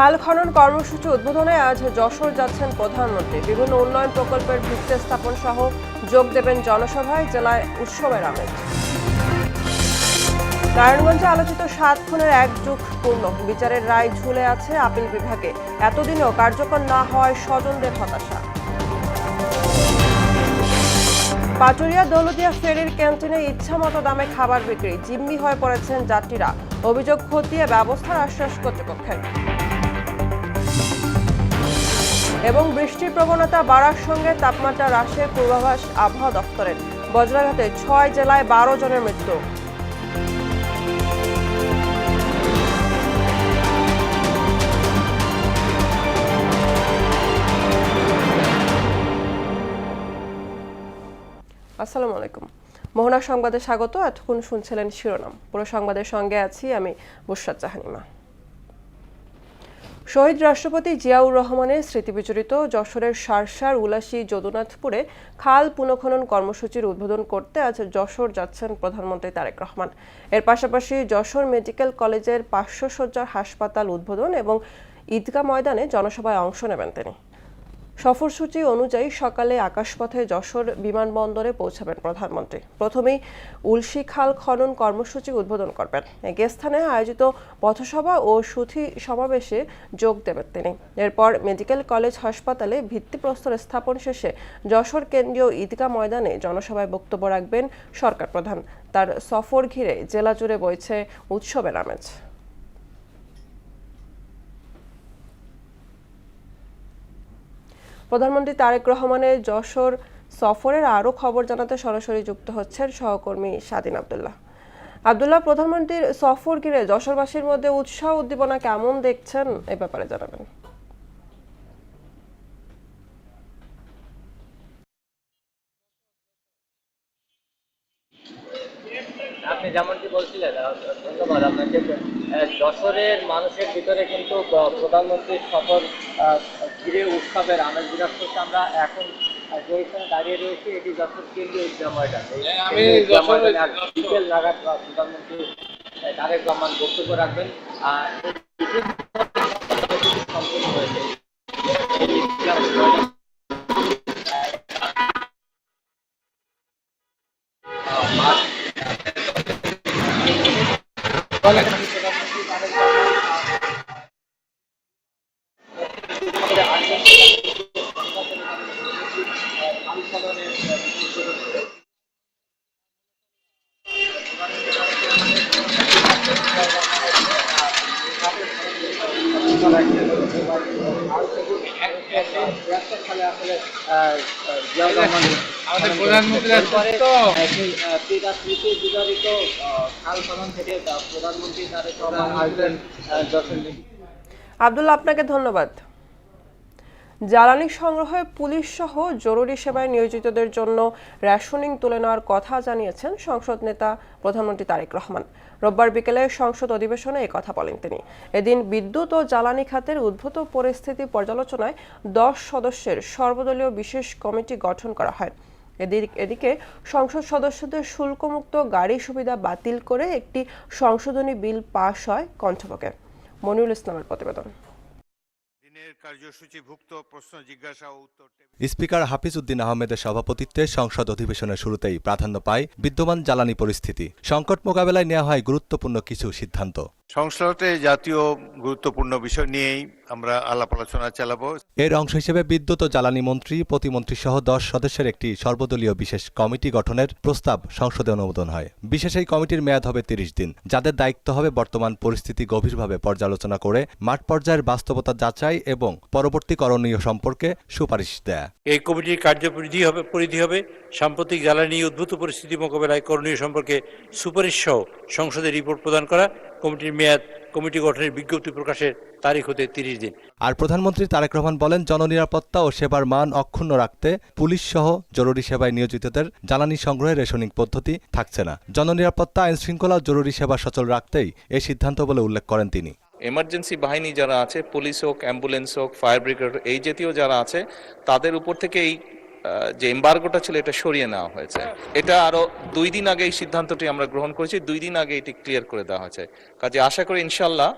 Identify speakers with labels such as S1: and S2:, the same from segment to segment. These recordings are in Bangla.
S1: খাল খনন কর্মসূচি উদ্বোধনে আজ যশোর যাচ্ছেন প্রধানমন্ত্রী। বিভিন্ন উন্নয়ন প্রকল্পের ভিত্তি স্থাপন সহ যোগ দেবেন জনসভায়। জেলায় উৎসবের আমেজ। নারায়ণগঞ্জে আলোচিত ৭ খুনের ১ যুগ পূর্ণ, বিচারের রায় ঝুলে আছে আপিল বিভাগে। এতদিনেও কার্যকর না হওয়ায় স্বজনদের হতাশা। পাটুরিয়া দৌলতদিয়া ফেরির ক্যান্টিনে ইচ্ছামতো দামে খাবার বিক্রি, জিম্মি হয়ে পড়েছেন যাত্রীরা। অভিযোগ খতিয়ে ব্যবস্থার আশ্বাস কর্তৃপক্ষের। এবং বৃষ্টির প্রবণতা বাড়ার সঙ্গে তাপমাত্রা হ্রাসের পূর্বাভাস আবহাওয়া দফতরের। বজ্রাঘাতে ৬ জেলায় ১২ জনের মৃত্যু। আসসালামু আলাইকুম। মোহনা সংবাদে স্বাগত। এতক্ষণ শুনছিলেন শিরোনাম। পুরো সংবাদের সঙ্গে আছি আমি বুশরাত জাহানিমা। শহীদ রাষ্ট্রপতি জিয়াউর রহমানের স্মৃতিবিজড়িত যশোরের শার্শার উলাসী যদুনাথপুরে খাল পুনঃখনন কর্মসূচির উদ্বোধন করতে আজ যশোর যাচ্ছেন প্রধানমন্ত্রী তারেক রহমান। এর পাশাপাশি যশোর মেডিকেল কলেজের ৫০০ শয্যার হাসপাতাল উদ্বোধন এবং ঈদগাহ ময়দানে জনসভায় অংশ নেবেন তিনি। সফরসূচি অনুযায়ী সকালে আকাশপথে যশোর বিমানবন্দরে পৌঁছাবেন প্রধানমন্ত্রী। প্রথমেই উলশি খাল খনন কর্মসূচি উদ্বোধন করবেন। একই স্থানে আয়োজিত পথসভা ও সুধী সমাবেশে যোগ দেবেন তিনি। এরপর মেডিকেল কলেজ হাসপাতালে ভিত্তিপ্রস্তর স্থাপন শেষে যশোর কেন্দ্রীয় ঈদগাহ ময়দানে জনসভায় বক্তব্য রাখবেন সরকার প্রধান। তার সফর ঘিরে জেলা জুড়ে বইছে উৎসবের আমেজ। প্রধানমন্ত্রী তারেক রহমানের যশোর সফরের আরও খবর জানাতে সরাসরি যুক্ত হচ্ছেন সহকর্মী স্বাধীন আব্দুল্লাহ। প্রধানমন্ত্রীর সফর ঘিরে যশোরবাসীর মধ্যে উৎসাহ উদ্দীপনা কেমন দেখছেন, এ ব্যাপারে জানাবেন।
S2: আপনি যেমনটি বলছিলেন, ধন্যবাদ আপনাকে। যশোরের মানুষের ভিতরে কিন্তু প্রধানমন্ত্রীর সফর ঘিরে উৎসবের আমেজ বিরাজ করছে। আমরা এখন যে এখানে দাঁড়িয়ে রয়েছি, এটি যশোর কেন্দ্রীয় ঈদগাহ ময়দান। বিকেল নাগাদ প্রধানমন্ত্রী তারেক রহমান বক্তব্য রাখবেন। সম্পূর্ণ হয়েছে আমাদের প্রধানমন্ত্রী
S1: আব্দুল্লাহ, আপনাকে ধন্যবাদ। জ্বালানি সংগ্রহে পুলিশ সহ জরুরি সেবায় নিয়োজিতদের জন্য রেশনিং তুলে নেওয়ার কথা জানিয়েছেন সংসদ নেতা প্রধানমন্ত্রী তারেক রহমান। রোববার বিকেলে সংসদ অধিবেশনে কথা বলেন তিনি। এদিন বিদ্যুৎ ও জ্বালানি খাতের উদ্ভূত পরিস্থিতি পর্যালোচনায় ১০ সদস্যের সর্বদলীয় বিশেষ কমিটি গঠন করা হয়। এদিকে সংসদ সদস্যদের শুল্কমুক্ত গাড়ি সুবিধা বাতিল করে একটি সংশোধনী বিল পাশ হয় কণ্ঠভোগে। মনিরুল ইসলামের প্রতিবেদন।
S3: স্পিকার হাফিজ উদ্দিন আহমেদের সভাপতিত্বে সংসদ অধিবেশনের শুরুতেই প্রাধান্য পায় বিদ্যমান জ্বালানি পরিস্থিতি। সংকট মোকাবেলায় নেওয়া হয় গুরুত্বপূর্ণ কিছু সিদ্ধান্ত।
S4: সংসদে জাতীয় গুরুত্বপূর্ণ বিষয় নিয়েই আমরা আলাপ আলোচনা চালাবো।
S3: এর অংশ হিসেবে বিদ্যুৎ ও জ্বালানি মন্ত্রী, প্রতিমন্ত্রী সহ ১০ সদস্যের একটি সর্বদলীয় বিশেষ কমিটি গঠনের প্রস্তাব সংসদে অনুমোদন হয়। বিশেষ এই কমিটির মেয়াদ হবে ৩০ দিন, যাদের দায়িত্ব হবে বর্তমান পরিস্থিতি গভীরভাবে পর্যালোচনা করে মাঠ পর্যায়ের বাস্তবতা যাচাই এবং পরবর্তী করণীয় সম্পর্কে সুপারিশ দেয়া।
S5: এই কমিটির কার্যপরিধি হবে সাম্প্রতিক জ্বালানি উদ্ভূত পরিস্থিতি মোকাবেলায় করণীয় সম্পর্কে সুপারিশ সহ সংসদে রিপোর্ট প্রদান করা। কমিটির মেয়াদ কমিটি গঠনের বিজ্ঞপ্তি প্রকাশের তারিখ হতে ৩০ দিন।
S3: আর প্রধানমন্ত্রী তারেক রহমান বলেন, জননিরাপত্তা ও সেবার মান অক্ষুণ্ণ রাখতে পুলিশ সহ জরুরি সেবায় নিয়োজিতদের জ্বালানি সংগ্রহের রেশনিং পদ্ধতি থাকছে না। জননিরাপত্তা, আইন শৃঙ্খলা ও জরুরি সেবা সচল রাখতেই এই সিদ্ধান্ত বলে উল্লেখ করেন তিনি।
S6: এমার্জেন্সি বাহিনী যারা আছে, পুলিশ হোক, অ্যাম্বুলেন্স হোক, ফায়ার ব্রিগেড, এই জাতীয় যারা আছে, তাদের উপর থেকে এই যে এমবার্গোটা ছিল এটা সরিয়ে নেওয়া হয়েছে। এটা আরো 2 দিন আগে এই সিদ্ধান্তটি আমরা গ্রহণ করেছি। 2 দিন আগে এটি ক্লিয়ার করে দেওয়া হয়েছে। কাজে আশা করি ইনশাল্লাহ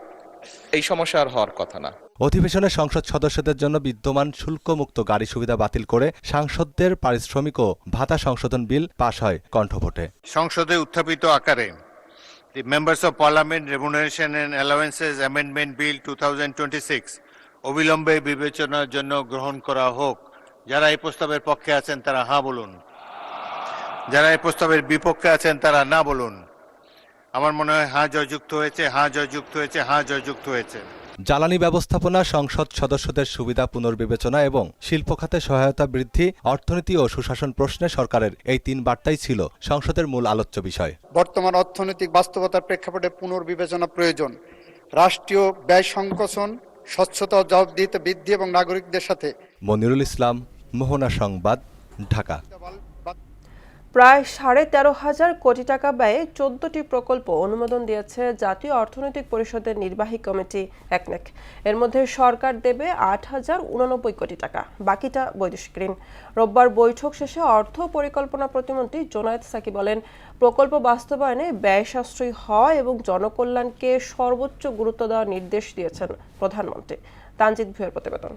S6: এই সমস্যা আর হওয়ার কথা না।
S3: অধিবেশনে সংসদ সদস্যদের জন্য বিদ্যমান শুল্কমুক্ত গাড়ি সুবিধা বাতিল করে সাংসদদের পারিশ্রমিক ও ভাতা সংশোধন বিল পাশ হয় কণ্ঠভোটে।
S4: সংসদে উত্থাপিত আকারে the members of parliament remuneration and allowances amendment bill 2026 অবিলম্বে বিবেচনার জন্য গ্রহণ করা হোক। যারা এই প্রস্তাবের পক্ষে আছেন তারা হ্যাঁ বলুন, যারা এই প্রস্তাবের বিপক্ষে আছেন তারা না বলুন। আমার মনে হয় হ্যাঁ জয়যুক্ত হয়েছে, হ্যাঁ জয়যুক্ত হয়েছে, হ্যাঁ জয়যুক্ত হয়েছে।
S3: জ্বালানি ব্যবস্থাপনা, সংসদ সদস্যদের সুবিধা পুনর্বিবেচনা এবং শিল্প খাতে সহায়তা বৃদ্ধি, অর্থনীতি ও সুশাসন প্রশ্নে সরকারের এই 3 বার্তাই ছিল সংসদের মূল আলোচ্য বিষয়।
S7: বর্তমান অর্থনৈতিক বাস্তবতার প্রেক্ষাপটে পুনর্বিবেচনা প্রয়োজন। রাষ্ট্রীয় ব্যয় সংকোচন, স্বচ্ছতা ও জবাবদিহিতা বৃদ্ধি এবং নাগরিকদের সাথে।
S3: মনিরুল ইসলাম, মোহনা সংবাদ, ঢাকা।
S1: প্রায় 13,500 কোটি টাকা ব্যয়ে 14টি প্রকল্প অনুমোদন দিয়েছে জাতীয় অর্থনৈতিক পরিষদের নির্বাহী কমিটি একনেক। এর মধ্যে সরকার দেবে 8,089 কোটি টাকা, বাকিটা বৈদেশিক ঋণ। রোববার বৈঠক শেষে অর্থ পরিকল্পনা প্রতিমন্ত্রী জোনায়েদ সাকি বলেন, প্রকল্প বাস্তবায়নে ব্যয় সাশ্রয়ী হওয়া এবং জনকল্যাণকে সর্বোচ্চ গুরুত্ব দেওয়ার নির্দেশ দিয়েছেন প্রধানমন্ত্রী। তানজিদ ভুঁইয়ার প্রতিবেদন।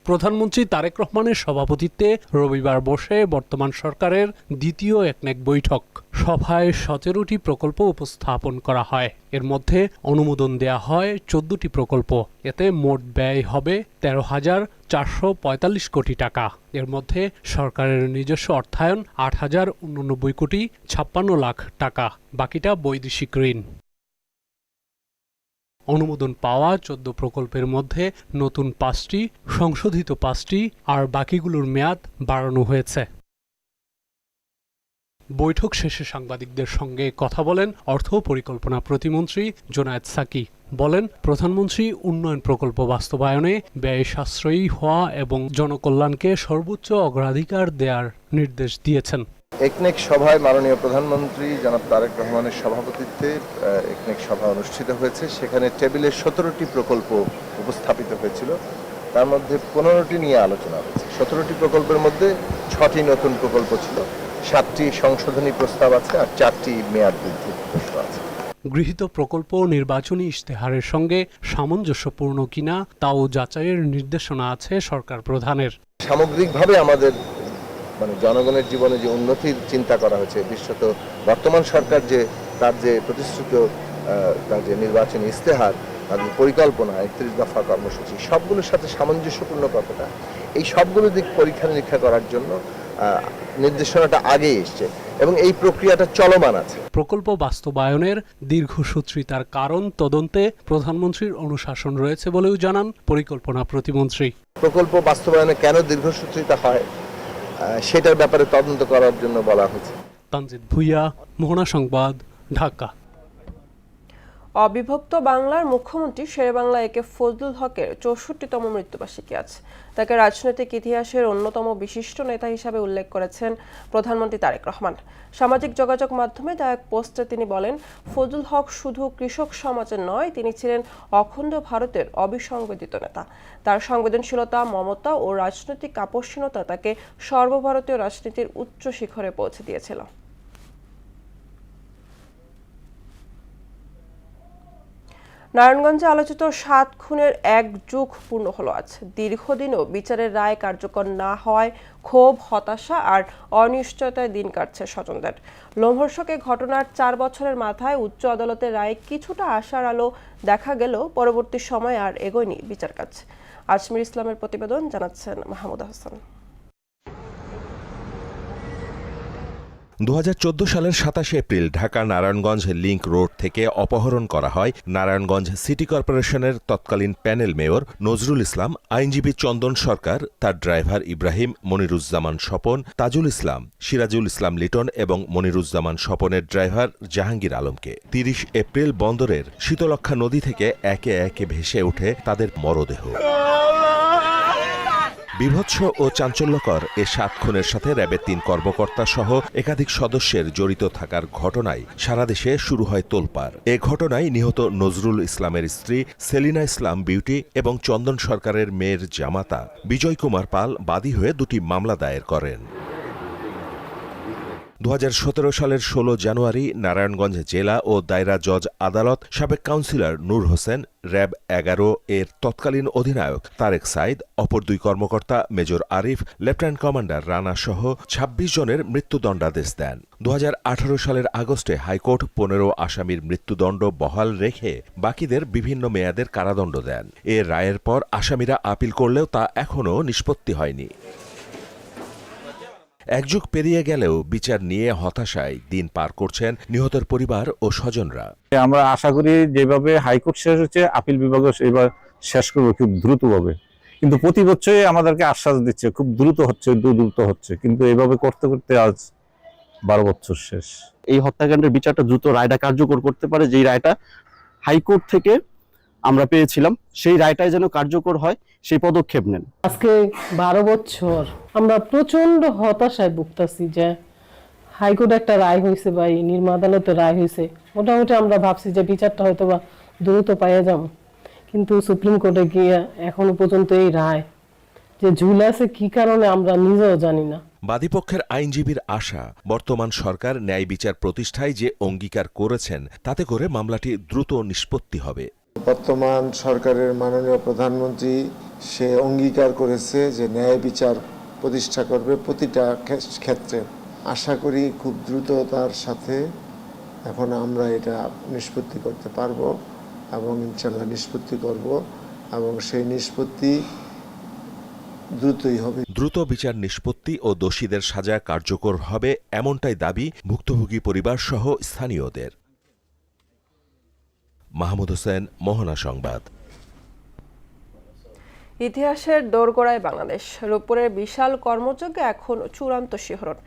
S8: প্রধানমন্ত্রী তারেক রহমানের সভাপতিত্বে রবিবার বসে বর্তমান সরকারের দ্বিতীয় একনেক বৈঠক। সভায় 17টি প্রকল্প উপস্থাপন করা হয়। এর মধ্যে অনুমোদন দেয়া হয় 14টি প্রকল্প। এতে মোট ব্যয় হবে 13,445 কোটি টাকা। এর মধ্যে সরকারের নিজস্ব অর্থায়ন 8,089 কোটি 56 লাখ টাকা, বাকিটা বৈদেশিক ঋণ। অনুমোদন পাওয়া 14 প্রকল্পের মধ্যে নতুন 5টি, সংশোধিত 5টি আর বাকিগুলোর মেয়াদ বাড়ানো হয়েছে। বৈঠক শেষে সাংবাদিকদের সঙ্গে কথা বলেন অর্থ পরিকল্পনা প্রতিমন্ত্রী জোনায়েদ সাকি। বলেন, প্রধানমন্ত্রী উন্নয়ন প্রকল্প বাস্তবায়নে ব্যয় সাশ্রয়ী হওয়া এবং জনকল্যাণকে সর্বোচ্চ অগ্রাধিকার দেওয়ার নির্দেশ দিয়েছেন।
S9: একনেক সভায় মাননীয় প্রধানমন্ত্রী জনাব তারেক রহমানের সভাপতিত্বে একনেক সভা অনুষ্ঠিত হয়েছে। সেখানে টেবিলে 17টি প্রকল্প উপস্থাপিত হয়েছিল। তার মধ্যে 15টি নিয়ে আলোচনা হয়েছে। 17টি প্রকল্পের মধ্যে 6টি নতুন প্রকল্প ছিল, 7টি সংশোধনী প্রস্তাব আছে আর 4টি মেয়াদ বৃদ্ধির প্রস্তাব আছে।
S8: গৃহীত প্রকল্প নির্বাচনী ইশতেহারের সঙ্গে সামঞ্জস্যপূর্ণ কিনা তাও যাচাইয়ের নির্দেশনা আছে সরকার প্রধানের।
S9: সামগ্রিকভাবে আমাদের জনগণের জীবনে যে উন্নতির চিন্তা করা হয়েছে, বিশেষত বর্তমান সরকার তার যে প্রতিশ্রুত তার যে নির্বাচনী ইশতেহার, তাদের পরিকল্পনা, 31 দফা কর্মসূচি, সবগুলোর সাথে সামঞ্জস্যপূর্ণ কতটা, এই সবগুলো দিক পরীক্ষা নিরীক্ষা করার জন্য নির্দেশনাটা আগেই এসছে এবং এই প্রক্রিয়াটা চলমান আছে।
S8: প্রকল্প বাস্তবায়নের দীর্ঘসূত্রিতার কারণ তদন্তে প্রধানমন্ত্রীর অনুশাসন রয়েছে বলেও জানান পরিকল্পনা প্রতিমন্ত্রী।
S9: প্রকল্প বাস্তবায়নে কেন দীর্ঘসূত্রিতা হয় সেটার ব্যাপারে তদন্ত করার জন্য বলা হয়েছে।
S8: তানজিদ ভুঁইয়া, মোহনা সংবাদ, ঢাকা।
S1: অবিভক্ত বাংলার মুখ্যমন্ত্রী শেরেবাংলা একে ফজলুল হকের 64তম মৃত্যুবার্ষিকী আজ। তাকে রাজনৈতিক ইতিহাসের অন্যতম বিশিষ্ট নেতা হিসাবে উল্লেখ করেছেন প্রধানমন্ত্রী তারেক রহমান। সামাজিক যোগাযোগ মাধ্যমে দেওয়া এক পোস্টে তিনি বলেন, ফজলুল হক শুধু কৃষক সমাজের নয়, তিনি ছিলেন অখণ্ড ভারতের অবিসংবেদিত নেতা। তার সংবেদনশীলতা, মমতা ও রাজনৈতিক আপসহীনতা তাকে সর্বভারতীয় রাজনীতির উচ্চ শিখরে পৌঁছে দিয়েছিল। নারায়ণগঞ্জে আলোচিত 7 খুনের 1 যুগ পূর্ণ হলো আজ। দীর্ঘদিনও বিচারের রায় কার্যকর না হওয়ায় ক্ষোভ, হতাশা আর অনিশ্চয়তায় দিন কাটছে স্বজনদের। লোমহর্ষক এ ঘটনার 4 বছরের মাথায় উচ্চ আদালতের রায়ে কিছুটা আশার আলো দেখা গেলেও পরবর্তী সময় আর এগোয়নি বিচার কাজ। আজমির ইসলামের প্রতিবেদন, জানাচ্ছেন মাহমুদা হাসান।
S10: 2014 সালের 27 April Dhaka Narayanganj link road থেকে অপহরণ করা হয় নারায়ণগঞ্জ সিটি কর্পোরেশনের তৎকালীন প্যানেল মেয়র নজরুল ইসলাম, আইনজীবী চন্দন সরকার, তার ড্রাইভার ইব্রাহিম, মনিরুজ্জামান স্বপন, তাজুল ইসলাম, সিরাজুল ইসলাম লিটন এবং মনিরুজ্জামান স্বপনের ড্রাইভার জাহাঙ্গীর আলমকে। 30 এপ্রিল বন্দরের শীতলক্ষা নদী থেকে একে একে ভেসে ওঠে তাদের মরদেহ। বিভৎস ও চাঞ্চল্যকর এ 7 খুনের সাথে র্যাবের 3 কর্মকর্তা সহ একাধিক সদস্যের জড়িত থাকার ঘটনায় সারা দেশে শুরু হয় তোলপাড়। এ ঘটনায় নিহত নজরুল ইসলামের স্ত্রী সেলিনা ইসলাম বিউটি এবং চন্দন সরকারের মেয়ের জামাতা বিজয় কুমার পাল বাদী হয়ে 2টি মামলা দায়ের করেন। 2017 সালের 16 জানুয়ারি নারায়ণগঞ্জ জেলা ও দায়রা জজ আদালত সাবেক কাউন্সিলর নূর হোসেন, র্যাব 11 এর তৎকালীন অধিনায়ক তারেক সাইদ, অপর 2 কর্মকর্তা major Arif, lieutenant commander Rana সহ 26 জনের মৃত্যুদণ্ডাদেশ দেন। 2018 সালের আগস্টে হাইকোর্ট 15 আসামির মৃত্যুদণ্ড বহাল রেখে বাকিদের বিভিন্ন মেয়াদের কারাদণ্ড দেন। এ রায়ের পর আসামিরা আপিল করলেও তা এখনও নিষ্পত্তি হয়নি। এক যুগ পেরিয়ে গেলেও বিচার নিয়ে হতাশায় দিন পার করছেন নিহতের পরিবার ও স্বজনরা।
S11: আমরা আশা করি যেভাবে হাইকোর্ট শেষ হচ্ছে, আপিল বিভাগও এবার শেষ করবে খুব দ্রুতভাবে। কিন্তু প্রতি বছরই আমাদেরকে আশ্বাস দিচ্ছে খুব দ্রুত হচ্ছে, কিন্তু এভাবে করতে করতে আজ 12 বছর শেষ।
S12: এই হত্যাকাণ্ডের বিচারটা দ্রুত রায়টা কার্যকর করতে পারে, যেই রায়টা হাইকোর্ট থেকে আমরা পেয়েছিলাম, সেই রায়টাই যেন কার্যকর হয় সেই পদক্ষেপ নেন।
S13: আজকে 12 বছর আমরা প্রচন্ড হতাশায় ভুগতেছি যে হাইকোর্টে একটা রায় হয়েছে বা নিম্ন আদালতে রায় হয়েছে, মোটামুটি আমরা ভাবছি যে বিচারটা হয়তো বা দ্রুত পাইয়া যাব, কিন্তু সুপ্রিম কোর্টে গিয়ে এখনো পর্যন্ত এই রায় যে ঝুলে আছে কি কারণে আমরা নিজেও জানি না।
S10: বাদীপক্ষের আইনজীবীর আশা, বর্তমান সরকার ন্যায় বিচার প্রতিষ্ঠায় যে অঙ্গীকার করেছেন তাতে করে মামলাটি দ্রুত নিষ্পত্তি হবে।
S14: বর্তমান সরকারের মাননীয় প্রধানমন্ত্রী সে অঙ্গীকার করেছে যে ন্যায় বিচার প্রতিষ্ঠা করবে প্রতিটা ক্ষেত্রে। আশা করি খুব দ্রুততার সাথে এখন আমরা এটা নিষ্পত্তি করতে পারবো এবং ইনশাল্লাহ নিষ্পত্তি করব এবং সেই নিষ্পত্তি দ্রুতই হবে।
S10: দ্রুত বিচার নিষ্পত্তি ও দোষীদের সাজা কার্যকর হবে এমনটাই দাবি ভুক্তভোগী পরিবার সহ স্থানীয়দের। মাহমুদ হোসেন, মোহনা সংবাদ।
S1: ইতিহাসের দোরগোড়ায় বাংলাদেশ, রূপপুরের বিশাল কর্মযজ্ঞে এখন চূড়ান্ত শিহরণ।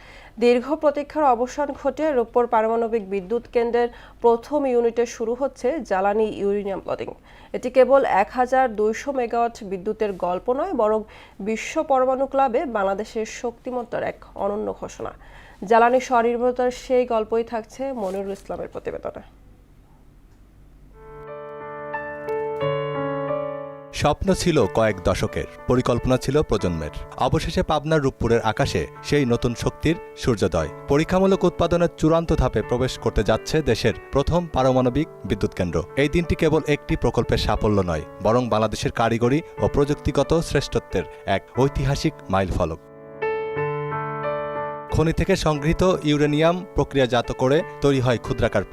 S1: দীর্ঘ প্রতীক্ষার অবসান ঘটে রূপপুর পারমাণবিক বিদ্যুৎ কেন্দ্রের প্রথম ইউনিটে শুরু হচ্ছে জ্বালানি ইউরেনিয়াম লোডিং। এটি কেবল 1200 মেগাওয়াট বিদ্যুতের গল্প নয়, বরং বিশ্ব পরমাণু ক্লাবে বাংলাদেশের শক্তিমত্তার এক অনন্য ঘোষণা। জ্বালানি স্বনির্ভরতার সেই গল্পই থাকছে মনিরুল ইসলামের প্রতিবেদনে।
S3: স্বপ্ন ছিল কয়েক দশকের, পরিকল্পনা ছিল প্রজন্মের। অবশেষে পাবনার রূপপুরের আকাশে সেই নতুন শক্তির সূর্যোদয়। পরীক্ষামূলক উৎপাদনের চূড়ান্ত ধাপে প্রবেশ করতে যাচ্ছে দেশের প্রথম পারমাণবিক বিদ্যুৎ কেন্দ্র। এই দিনটি কেবল একটি প্রকল্পের সাফল্য নয়, বরং বাংলাদেশের কারিগরি ও প্রযুক্তিগত শ্রেষ্ঠত্বের এক ঐতিহাসিক মাইলফলক। খনি থেকে সংগৃহীত ইউরেনিয়াম প্রক্রিয়াজাত করে তৈরি হয় ক্ষুদ্রাকার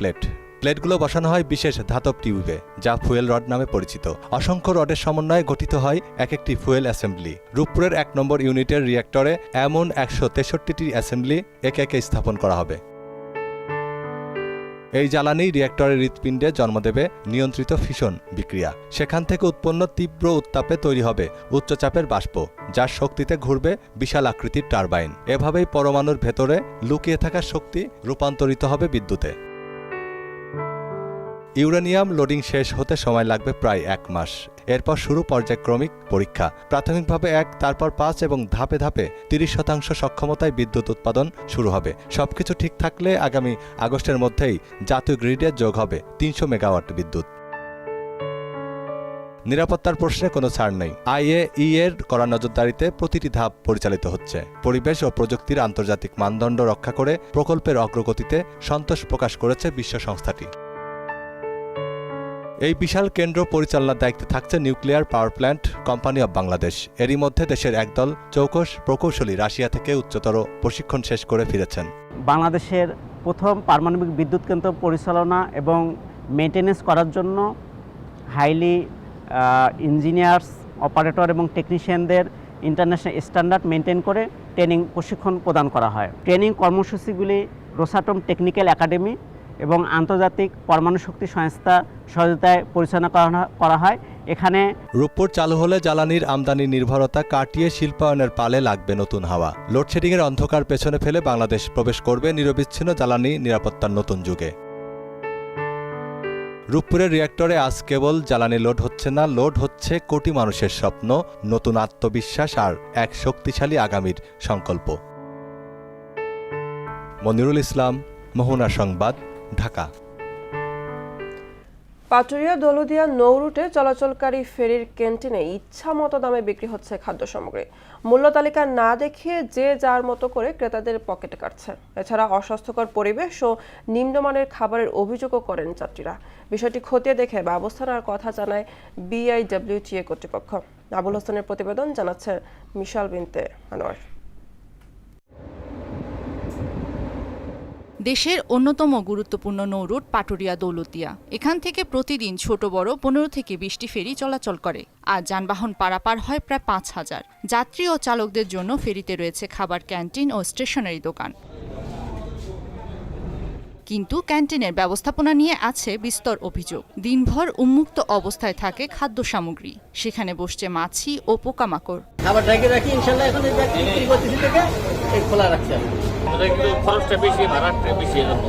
S3: প্লেটগুলো বসানো হয় বিশেষ ধাতব টিউবে, যা ফুয়েল রড নামে পরিচিত। অসংখ্য রডের সমন্বয়ে গঠিত হয় এক একটি ফুয়েল অ্যাসেম্বলি। রূপপুরের 1 নম্বর ইউনিটের রিঅ্যাক্টরে এমন 163টি অ্যাসেম্বলি একে একে স্থাপন করা হবে। এই জ্বালানি রিঅ্যাক্টরের হৃৎপিণ্ডে জন্ম দেবে নিয়ন্ত্রিত ফিশন বিক্রিয়া। সেখান থেকে উৎপন্ন তীব্র উত্তাপে তৈরি হবে উচ্চচাপের বাষ্প, যার শক্তিতে ঘুরবে বিশাল আকৃতির টারবাইন। এভাবেই পরমাণুর ভেতরে লুকিয়ে থাকা শক্তি রূপান্তরিত হবে বিদ্যুতে। ইউরেনিয়াম লোডিং শেষ হতে সময় লাগবে প্রায় 1 মাস। এরপর শুরু পর্যায়ক্রমিক পরীক্ষা। প্রাথমিকভাবে 1, তারপর 5 এবং ধাপে ধাপে 30% সক্ষমতায় বিদ্যুৎ উৎপাদন শুরু হবে। সবকিছু ঠিক থাকলে আগামী আগস্টের মধ্যেই জাতীয় গ্রিডে যোগ হবে 300 মেগাওয়াট বিদ্যুৎ। নিরাপত্তার প্রশ্নে কোনো ছাড় নেই। IAEA এর কড়া নজরদারিতে প্রতিটি ধাপ পরিচালিত হচ্ছে। পরিবেশ ও প্রযুক্তির আন্তর্জাতিক মানদণ্ড রক্ষা করে প্রকল্পের অগ্রগতিতে সন্তোষ প্রকাশ করেছে বিশ্ব সংস্থাটি। এই বিশাল কেন্দ্র পরিচালনার দায়িত্বে থাকছে nuclear power plant company of Bangladesh. এরই মধ্যে দেশের একদল চৌকস প্রকৌশলী রাশিয়া থেকে উচ্চতর প্রশিক্ষণ শেষ করে ফিরেছেন।
S12: বাংলাদেশের প্রথম পারমাণবিক বিদ্যুৎ কেন্দ্র পরিচালনা এবং মেইনটেনেন্স করার জন্য হাইলি ইঞ্জিনিয়ার্স, অপারেটর এবং টেকনিশিয়ানদের ইন্টারন্যাশনাল স্ট্যান্ডার্ড মেনটেন করে ট্রেনিং প্রশিক্ষণ প্রদান করা হয়। ট্রেনিং কর্মসূচিগুলি রোসাটম টেকনিক্যাল একাডেমি এবং আন্তর্জাতিক পরমাণু শক্তি সংস্থা সহযোগিতায় পরিচালনা করা হয়। এখানে
S3: রূপপুর চালু হলে জ্বালানির আমদানি নির্ভরতা কাটিয়ে শিল্পায়নের পালে লাগবে নতুন হাওয়া। লোডশেডিংয়ের অন্ধকার পেছনে ফেলে বাংলাদেশ প্রবেশ করবে নিরবিচ্ছিন্ন জ্বালানি নিরাপত্তার নতুন যুগে। রূপপুরের রিঅ্যাক্টরে আজ কেবল জ্বালানি লোড হচ্ছে না, লোড হচ্ছে কোটি মানুষের স্বপ্ন, নতুন আত্মবিশ্বাস আর এক শক্তিশালী আগামীর সংকল্প। মনিরুল ইসলাম, মোহনা সংবাদ, ঢাকা।
S1: পাটুরিয়া দৌলতদিয়া নৌ রুটে চলাচলকারী ফেরির ক্যান্টিনে ইচ্ছামতো দামে বিক্রি হচ্ছে খাদ্য সামগ্রী। মূল্য তালিকা না দেখিয়ে যে যার মতো করে ক্রেতাদের পকেটে কাটছে। এছাড়া অস্বাস্থ্যকর পরিবেশ ও নিম্নমানের খাবারের অভিযোগও করেন যাত্রীরা। বিষয়টি খতিয়ে দেখে ব্যবস্থা নেওয়ার কথা জানায় বিআইডব্লিউটিএ কর্তৃপক্ষ। আবুল হোসেনের প্রতিবেদন জানাচ্ছে মিশাল বিনতে আনোয়ার।
S15: দেশের অন্যতম গুরুত্বপূর্ণ নৌরুট পাটুরিয়া দৌলতদিয়া। এখান থেকে প্রতিদিন ছোট বড় 15 থেকে 20টি ফেরি চলাচল করে। আর যানবাহন পারাপার হয় প্রায় 5000। যাত্রী ও চালকদের জন্য ফেরিতে রয়েছে খাবার ক্যান্টিন ও স্টেশনারি দোকান। কিন্তু ক্যান্টিনের ব্যবস্থাপনা নিয়ে আছে বিস্তর অভিযোগ। দিনভর উন্মুক্ত অবস্থায় থাকে খাদ্য সামগ্রী। সেখানে বসছে মাছি ও পোকামাকড়।
S2: খাবার রেখে রাখি ইনশাআল্লাহ এখন এই ব্যাগ বিক্রি করতেছি থেকে এই খোলা রাখছি আমি। কিন্তু খরচটা বেশি, ভাড়াটা বেশি এজন্য।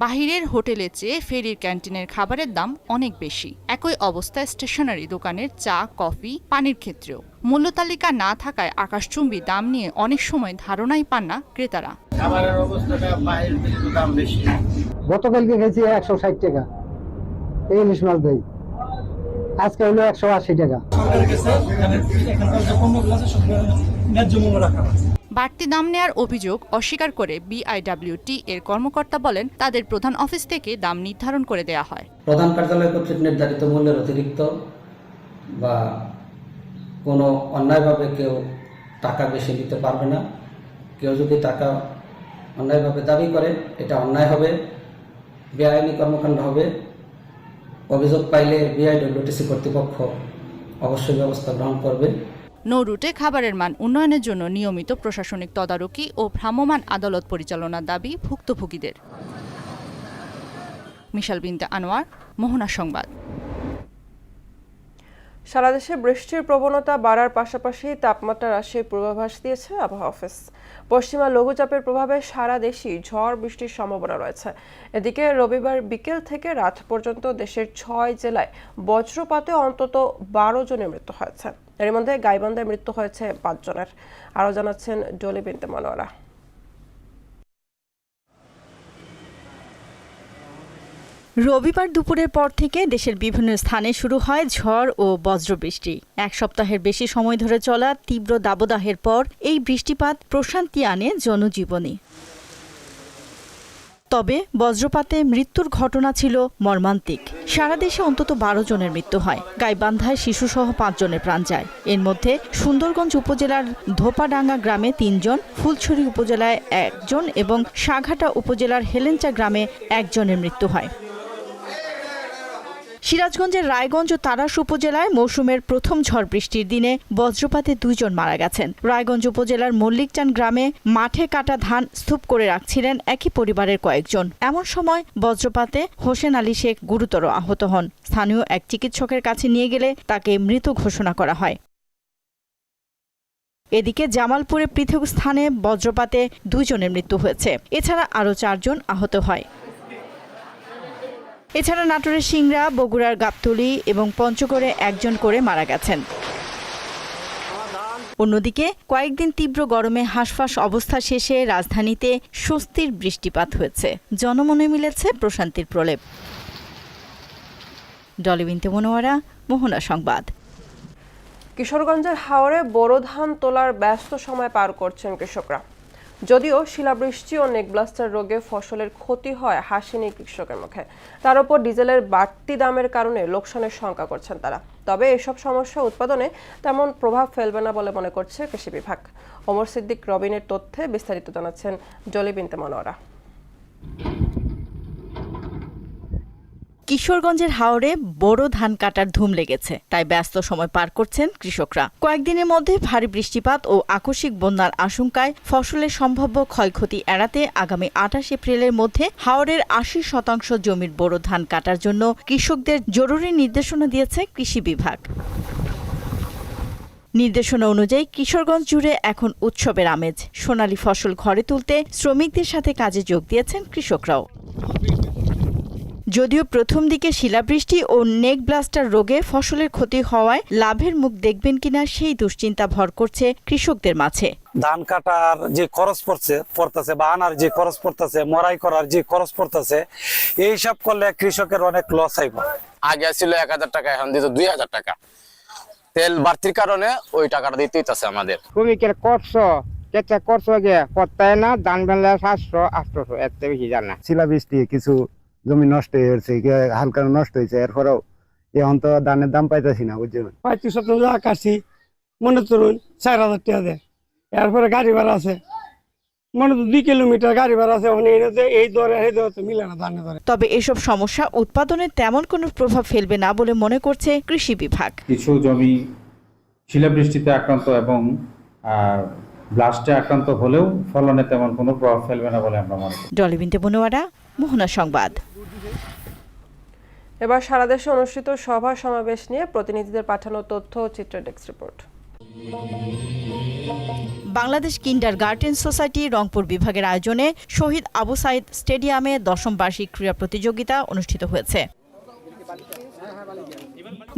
S15: বাহিরের হোটেলের চেয়ে ফেরির ক্যান্টিনের খাবারের দাম অনেক বেশি। একই অবস্থায় স্টেশনারি দোকানের চা, কফি, পানির ক্ষেত্রেও মূল্য তালিকা না থাকায় আকাশচুম্বী দাম নিয়ে অনেক সময় ধারণাই পান না ক্রেতারা।
S2: খাবারের অবস্থাটা বাইরের থেকে দাম বেশি।
S16: গতকালকে খেয়েছি 160 টাকা ইলিশ মাছ দেই, আজকে হলো 180 টাকা।
S15: বাড়তি দাম নেয়ার অভিযোগ অস্বীকার করে বিআইডব্লিউটি এর কর্মকর্তা বলেন, তাদের প্রধান অফিস থেকে দাম নির্ধারণ করে দেয়া হয়।
S16: প্রধান কার্যালয় কর্তৃক নির্ধারিত মূল্যের অতিরিক্ত বা কোনো অন্যায়ভাবে কেউ টাকা বেশি দিতে পারবে না। কেউ যদি টাকা অন্যায়ভাবে দাবি করে, এটা অন্যায় হবে, বেআইনি কর্মকাণ্ড হবে। অভিযোগ পাইলে বিআইডব্লিউটিসি কর্তৃপক্ষ অবশ্যই ব্যবস্থা গ্রহণ করবে।
S15: নৌরুটে খাবারের মান উন্নয়নের জন্য নিয়মিত প্রশাসনিক তদারকি ও ভ্রাম্যমাণ আদালত পরিচালনার দাবি ভুক্তভোগীদের। মিশাল বিনতে আনোয়ার, মোহনা সংবাদ।
S1: সারা দেশে বৃষ্টির প্রবণতা বাড়ার পাশাপাশি তাপমাত্রা হ্রাসের পূর্বাভাস দিয়েছে আবহাওয়া অফিস। পশ্চিমা লঘুচাপের প্রভাবে সারা দেশেই ঝড় বৃষ্টির সম্ভাবনা রয়েছে। এদিকে রবিবার বিকেল থেকে রাত পর্যন্ত দেশের 6 জেলায় বজ্রপাতে অন্তত 12 জনের মৃত্যু হয়েছে। এর মধ্যে গাইবান্ধায় মৃত্যু হয়েছে 5 জনের। আরও জানাচ্ছেন ডলি বিনতে মনোয়ারা।
S17: রবিবার দুপুরের পর থেকে দেশের বিভিন্ন স্থানে শুরু হয় ঝড় ও বজ্রবৃষ্টি। এক সপ্তাহের বেশি সময় ধরে চলা তীব্র দাবদাহের পর এই বৃষ্টিপাত প্রশান্তি আনে জনজীবনে। তবে বজ্রপাতে মৃত্যুর ঘটনা ছিল মর্মান্তিক। সারা দেশে অন্তত 12 জনের মৃত্যু হয়। গাইবান্ধায় শিশুসহ 5 জনের প্রাণ যায়। এর মধ্যে সুন্দরগঞ্জ উপজেলার ধোপাডাঙ্গা গ্রামে 3 জন, ফুলছড়ি উপজেলায় 1 জন এবং সাঘাটা উপজেলার হেলেঞ্চা গ্রামে 1 জনের মৃত্যু হয়। সিরাজগঞ্জের রায়গঞ্জ ও তারাস উপজেলায় মৌসুমের প্রথম ঝড় বৃষ্টির দিনে বজ্রপাতে 2 জন মারা গেছেন। রায়গঞ্জ উপজেলার মল্লিকচান গ্রামে মাঠে কাটা ধান স্তূপ করে রাখছিলেন একই পরিবারের কয়েকজন। এমন সময় বজ্রপাতে হোসেন আলী শেখ গুরুতর আহত হন। স্থানীয় এক চিকিৎসকের কাছে নিয়ে গেলে তাকে মৃত ঘোষণা করা হয়। এদিকে জামালপুরে পৃথক স্থানে বজ্রপাতে 2 জনের মৃত্যু হয়েছে। এছাড়া আরও 4 জন আহত হয়। এছাড়া নাটোরের সিংড়া, বগুড়ার গাবতলী এবং পঞ্চগড়ে 1 জন করে মারা গেছেন। অন্যদিকে কয়েকদিন তীব্র গরমে হাঁসফাঁস অবস্থা শেষে রাজধানীতে স্বস্তির বৃষ্টিপাত হয়েছে। জনমনে মিলেছে প্রশান্তির প্রলেপ। ডলি বিনতে মনোয়ারা, মোহনা সংবাদ।
S1: কিশোরগঞ্জের হাওরে বোরো ধান তোলার ব্যস্ত সময় পার করছেন কৃষকরা। যদিও শিলাবৃষ্টি ও নেকব্লাস্টার রোগে ফসলের ক্ষতি হয় হাসি নেই কৃষকের মুখে। তার উপর ডিজেলের বাড়তি দামের কারণে লোকসানের শঙ্কা করছেন তারা। তবে এসব সমস্যা উৎপাদনে তেমন প্রভাব ফেলবে না বলে মনে করছে কৃষি বিভাগ। ওমর সিদ্দিক রবিনের তথ্যে বিস্তারিত জানাচ্ছেন ডলি বিনতে মনোয়ারা।
S17: কিশোরগঞ্জের হাওরে বড় ধান কাটার ধুম লেগেছে, তাই ব্যস্ত সময় পার করছেন কৃষকরা। কয়েকদিনের মধ্যে ভারী বৃষ্টিপাত ও আকস্মিক বন্যার আশঙ্কায় ফসলের সম্ভাব্য ক্ষয়ক্ষতি এড়াতে আগামী 28 এপ্রিলের মধ্যে হাওরের 80% জমির বড় ধান কাটার জন্য কৃষকদের জরুরি নির্দেশনা দিয়েছে কৃষি বিভাগ। নির্দেশনা অনুযায়ী কিশোরগঞ্জ জুড়ে এখন উৎসবের আমেজ। সোনালী ফসল ঘরে তুলতে শ্রমিকদের সাথে কাজে যোগ দিয়েছেন কৃষকরাও। যদিও প্রথম দিকে শিলাবৃষ্টি ও নেক ব্লাস্টার রোগে ফসলের ক্ষতি হওয়ায় লাভের মুখ দেখবেন কিনা সেই দুশ্চিন্তা ভর করছে কৃষকদের মাঝে।
S16: ধান কাটার যে খরচ পড়তেছে বা আনার যে খরচ পড়তেছে, মরাই করার যে খরচ পড়তেছে, এইসব করলে কৃষকের অনেক লস হইব।
S18: আগে ছিল 1000 টাকা, এখন দিত 2000 টাকা। তেল বাড়তির কারণে ওই টাকাটা দিতে হইতাছে আমাদের।
S19: শ্রমিকের করছো কেটে করছো গে করতায় না, দান বেলা 700-800 এর থেকে বেশি জানা।
S20: শিলাবৃষ্টি কিছু জমি নষ্ট হয়েছে, হালকা নষ্ট হয়েছে, এরপরেও এখন তো ধানের দাম পাইতেছি না, বুঝছেন।
S19: 35 টাকা কাটছি, মনে করুন 4000 টাকা দেয়। এরপরে গাড়ি ভাড়া আছে, মনে তো 2 কিলোমিটার গাড়ি ভাড়া আছে, এই দরে এই দরে তো মিলে না ধানের দরে।
S17: তবে এসব সমস্যা উৎপাদনে তেমন কোনো প্রভাব ফেলবে না বলে মনে করছে কৃষি বিভাগ।
S21: কিছু জমি শিলাবৃষ্টিতে আক্রান্ত এবং ব্লাস্টে আক্রান্ত হলেও ফলনে তেমন কোনো প্রভাব ফেলবে না বলে আমরা মনে করি।
S17: ডলি বিনতে বনুয়ারা, মোহনা সংবাদ।
S1: এবার সারা দেশে অনুষ্ঠিত সভা সমাবেশ নিয়ে প্রতিনিধিদের পাঠানো তথ্য ও চিত্র desk report.
S17: Bangladesh kindergarten society Rangpur বিভাগের আয়োজনে শহীদ আবু সাইদ স্টেডিয়ামে 10ম বার্ষিক ক্রীড়া প্রতিযোগিতা অনুষ্ঠিত হয়েছে।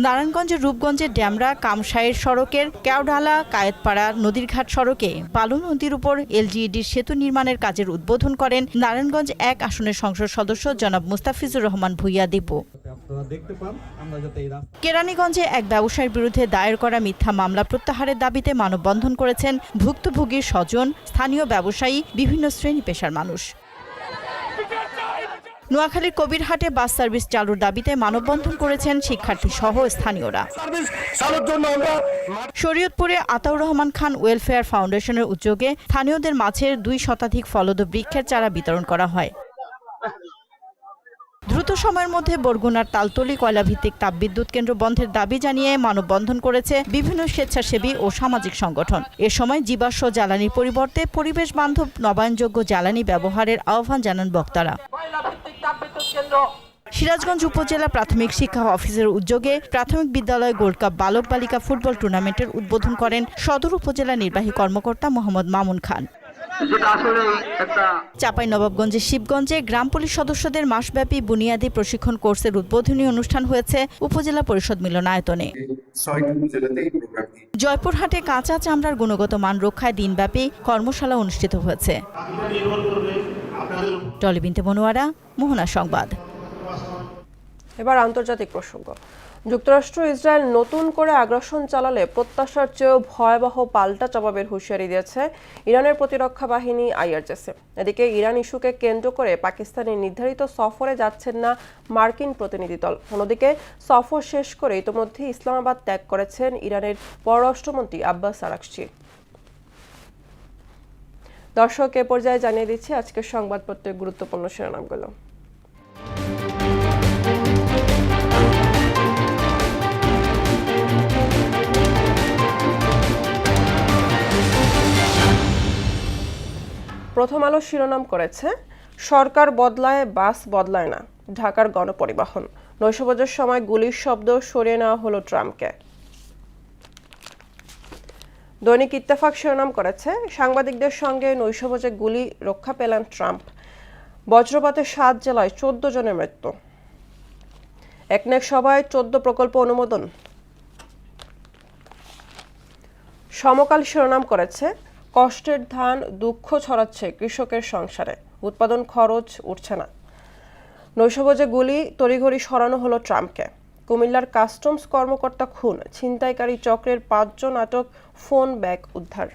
S17: নারায়ণগঞ্জের রূপগঞ্জের ড্যামরা কামসাইর সড়কের কেওডালা কায়েতপাড়া নদীর ঘাট সড়কে বালু নদীর উপর এলজিইডির সেতু নির্মাণের কাজের উদ্বোধন করেন নারায়ণগঞ্জ 1 আসনের সংসদ সদস্য জনাব মুস্তাফিজুর রহমান ভুইয়া দীপু। কেরানীগঞ্জে এক ব্যবসায়ীর বিরুদ্ধে দায়ের করা মিথ্যা মামলা প্রত্যাহারের দাবিতে মানববন্ধন করেছেন ভুক্তভোগীর স্বজন, স্থানীয় ব্যবসায়ী, বিভিন্ন শ্রেণী পেশার মানুষ। নোয়াখালীর কবিরহাটে বাস সার্ভিস চালুর দাবিতে মানববন্ধন করেছেন শিক্ষার্থী সহ স্থানীয়রা। শরীয়তপুরে আতাউর রহমান খান ওয়েলফেয়ার ফাউন্ডেশনের উদ্যোগে স্থানীয়দের মাঝে 2 শতাধিক ফলদ বৃক্ষের চারা বিতরণ করা হয়। দ্রুত সময়ের মধ্যে বরগুনার তালতলী কয়লাভিত্তিক তাপবিদ্যুৎ কেন্দ্র বন্ধের দাবি জানিয়ে মানববন্ধন করেছে বিভিন্ন স্বেচ্ছাসেবী ও সামাজিক সংগঠন। এ সময় জীবাশ্ম জ্বালানির পরিবর্তে পরিবেশ বান্ধব নবায়নযোগ্য জ্বালানি ব্যবহারের আহ্বান জানান বক্তারা। সিরাজগঞ্জ উপজেলা প্রাথমিক শিক্ষা অফিসের উদ্যোগে প্রাথমিক বিদ্যালয় গোল্ড কাপ বালক বালিকা ফুটবল টুর্নামেন্টের উদ্বোধন করেন সদর উপজেলা নির্বাহী কর্মকর্তা মোহাম্মদ মামুন খান। চাঁপাইনবাবগঞ্জের শিবগঞ্জে গ্রাম পুলিশ সদস্যদের মাসব্যাপী বুনিয়াদী প্রশিক্ষণ কোর্সের উদ্বোধনী অনুষ্ঠান হয়েছে উপজেলা পরিষদ মিলনায়তনে। জয়পুরহাটে কাঁচা চামড়ার গুণগত মান রক্ষায় দিনব্যাপী কর্মশালা অনুষ্ঠিত হয়েছে। টলি বিনতে বনুয়ারা, মোহনা সংবাদ।
S1: এবার আন্তর্জাতিক প্রসঙ্গ। যুক্তরাষ্ট্র ইসরায়েল নতুন করে আগ্রাসন চালালে প্রত্যাশার চেয়েও ভয়াবহ পাল্টা জবাবের হুঁশিয়ারি দিয়েছে ইরানের প্রতিরক্ষা বাহিনী আইআরজিসি। এদিকে ইরান ইস্যুকে কেন্দ্র করে পাকিস্তানের নির্ধারিত সফরে যাচ্ছেন না মার্কিন প্রতিনিধি দল। অন্যদিকে সফর শেষ করে ইতোমধ্যে ইসলামাবাদ ত্যাগ করেছেন ইরানের পররাষ্ট্রমন্ত্রী আব্বাস আরাকচি। দর্শক, এ পর্যায়ে জানিয়ে দিচ্ছি আজকের সংবাদপত্রের গুরুত্বপূর্ণ শিরোনামগুলো। প্রথম আলো শিরোনাম করেছে, সরকার বদলায় বাস বদলায় না, ঢাকার গণপরিবহন। নৈশভোজের সময় গুলির শব্দ সরিয়ে নেওয়া হলো ট্রাম্পকে। দৈনিক ইত্তেফাক শিরোনাম করেছে, সাংবাদিকদের সঙ্গে নৈশভোজে গুলি, রক্ষা পেলেন ট্রাম্প। বজ্রপাতে 7 জেলায় 14 জনের মৃত্যু। একনেক সভায় 14 প্রকল্প অনুমোদন। সমকাল শিরোনাম করেছে, কষ্টের ধান দুঃখ ছড়াচ্ছে কৃষকের সংসারে, উৎপাদন খরচ উঠছে না। নৈশভোজে গুলি, তড়িঘড়ি সরানো হলো ট্রাম্পকে। কুমিল্লার কাস্টমস কর্মকর্তা খুন, ছিনতাইকারী চক্রের 5 জন আটক, ফোন ব্যাগ উদ্ধার।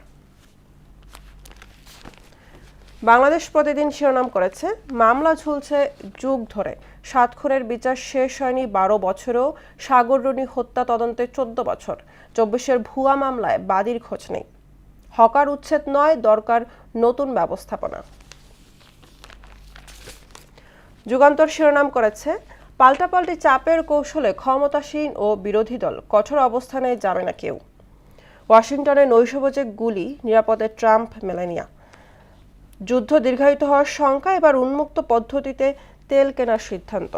S1: বাংলাদেশ প্রতিদিন শিরোনাম করেছে, মামলা ঝুলছে যুগ ধরে, 7 খুনের বিচার শেষ হয়নি 12 বছরেও, সাগররুনি হত্যা তদন্তে 14 বছর, 24-এর ভুয়া মামলায় বাদীর খোঁজ নেই। হকার উচ্ছেদ নয়, দরকার নতুন ব্যবস্থাপনা। যুগান্তর শিরোনাম করেছে, পাল্টাপাল্টি চাপের কৌশলে ক্ষমতাসীন ও বিরোধী দল, কঠোর অবস্থানে যাবে না কেউ। ওয়াশিংটনে নৈশভোজে গুলি, নিরাপদে ট্রাম্প মেলানিয়া। যুদ্ধ দীর্ঘায়িত হওয়ার শঙ্কা, এবার উন্মুক্ত পদ্ধতিতে তেল কেনার সিদ্ধান্ত।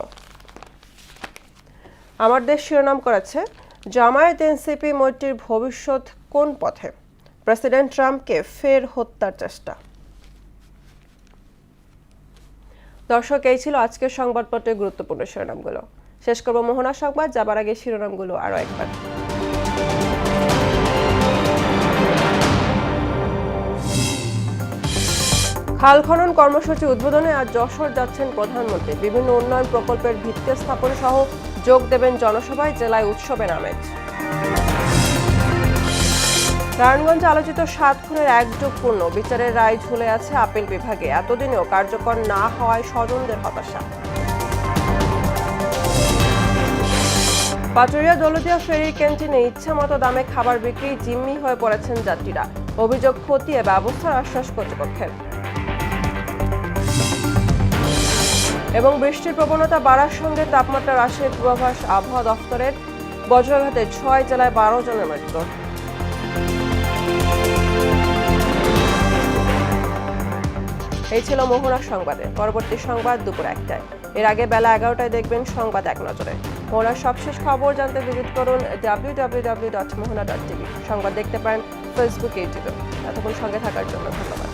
S1: আমার দেশ শিরোনাম করেছে, জামায়াত এনসিপি মৈত্রীর ভবিষ্যৎ কোন পথে, প্রেসিডেন্ট ট্রাম্পকে ফের হত্যার চেষ্টা। দর্শক, এই ছিল আজকের সংবাদপত্রের গুরুত্বপূর্ণ শিরোনামগুলো। শেষ করব মোহনা সংবাদ, যাবার আগে শিরোনামগুলো আরও একবার। খাল খনন কর্মসূচি উদ্বোধনে আজ যশোর যাচ্ছেন প্রধানমন্ত্রী। বিভিন্ন উন্নয়ন প্রকল্পের ভিত্তি স্থাপন সহ যোগ দেবেন জনসভায়, জেলায় উৎসবের আমেজ। নারায়ণগঞ্জে আলোচিত 7 খুনের একযোগ পূর্ণ বিচারের রায় ঝুলে আছে আপিল বিভাগে, এতদিনেও কার্যকর না হওয়ায় স্বজনদের হতাশা। পাটুরিয়া দৌলতিয়া ফেরির ক্যান্টিনে ইচ্ছামতো দামে খাবার বিক্রি, জিম্মি হয়ে পড়েছেন যাত্রীরা, অভিযোগ খতিয়ে ব্যবস্থার আশ্বাস কর্তৃপক্ষের। এবং বৃষ্টির প্রবণতা বাড়ার সঙ্গে তাপমাত্রা হ্রাসের পূর্বাভাস আবহাওয়া দফতরের, বজ্রাঘাতে 6 জেলায় 12 জনের মৃত্যু। এই ছিল মোহনা সংবাদে। পরবর্তী সংবাদ দুপুর 1টায়। এর আগে বেলা 11টায় দেখবেন সংবাদ এক নজরে। মোহনার সবশেষ খবর জানতে ভিজিট করুন www.mohana.tv। সংবাদ দেখতে পারেন ফেসবুক, ইউটিউবে। এতক্ষণ সঙ্গে থাকার জন্য ধন্যবাদ।